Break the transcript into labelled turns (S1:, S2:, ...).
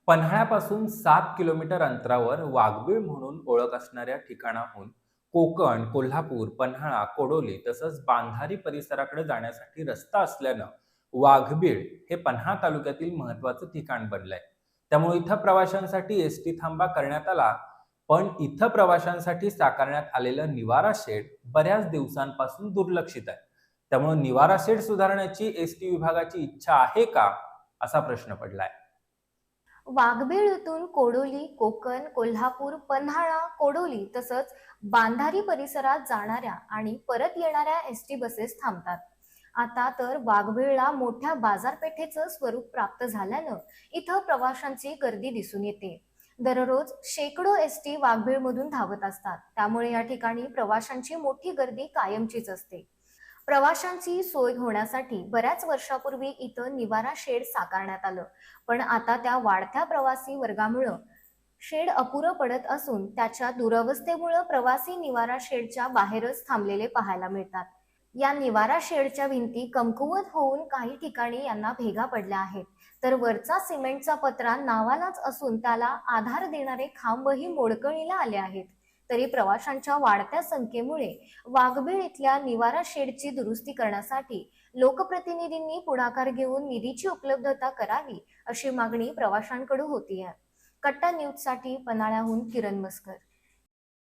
S1: पन्हाळ्यापासून 7 kilometre अंतरावर वाघबीळ म्हणून ओळख असणाऱ्या ठिकाणाहून कोकण, कोल्हापूर, पन्हाळा, कोडोली तसंच बांधारी परिसराकडे जाण्यासाठी रस्ता असल्यानं वाघबीळ हे पन्हाळा तालुक्यातील महत्त्वाचं ठिकाण बनलंय. त्यामुळे इथं प्रवाशांसाठी एसटी थांबा करण्यात आला, पण इथं प्रवाशांसाठी साकारण्यात आलेलं निवारा शेड बऱ्याच दिवसांपासून दुर्लक्षित आहे. त्यामुळे निवारा शेड सुधारण्याची एसटी विभागाची इच्छा आहे का, असा प्रश्न पडलाय.
S2: वाघबीळतून कोडोली, कोकण, कोल्हापूर, पन्हाळा, कोडोली तसंच बांधारी परिसरात जाणाऱ्या आणि परत येणाऱ्या एसटी बसेस थांबतात. आता तर वाघबीळला मोठ्या बाजारपेठेचं स्वरूप प्राप्त झाल्यानं इथं प्रवाशांची गर्दी दिसून येते. दररोज शेकडो एसटी वाघबीळमधून धावत असतात, त्यामुळे या ठिकाणी प्रवाशांची मोठी गर्दी कायमचीच असते. प्रवाशांची सोय होण्यासाठी बऱ्याच वर्षापूर्वी इथं निवारा शेड साकारण्यात आलं, पण आता त्या वाढत्या प्रवासी वर्गामुळं शेड अपुरं पडत असून त्याच्या दुरवस्थेमुळं प्रवासी निवारा शेडच्या बाहेरच थांबलेले पाहायला मिळतात. या निवारा शेडच्या भिंती कमकुवत होऊन काही ठिकाणी यांना भेगा पडल्या आहेत, तर वरचा सिमेंटचा पत्रा नावालाच असून त्याला आधार देणारे खांबही मोडकळीला आले आहेत. तरी प्रवाशांच्या वाढत्या संख्येमुळे वाघबीळ इथल्या निवारा शेडची दुरुस्ती करण्यासाठी लोकप्रतिनिधींनी पुढाकार घेऊन निधीची उपलब्धता करावी, अशी मागणी प्रवाशांकडून होती आहे. कट्टा न्यूज साठी पन्हाळ्याहून किरण मस्कर.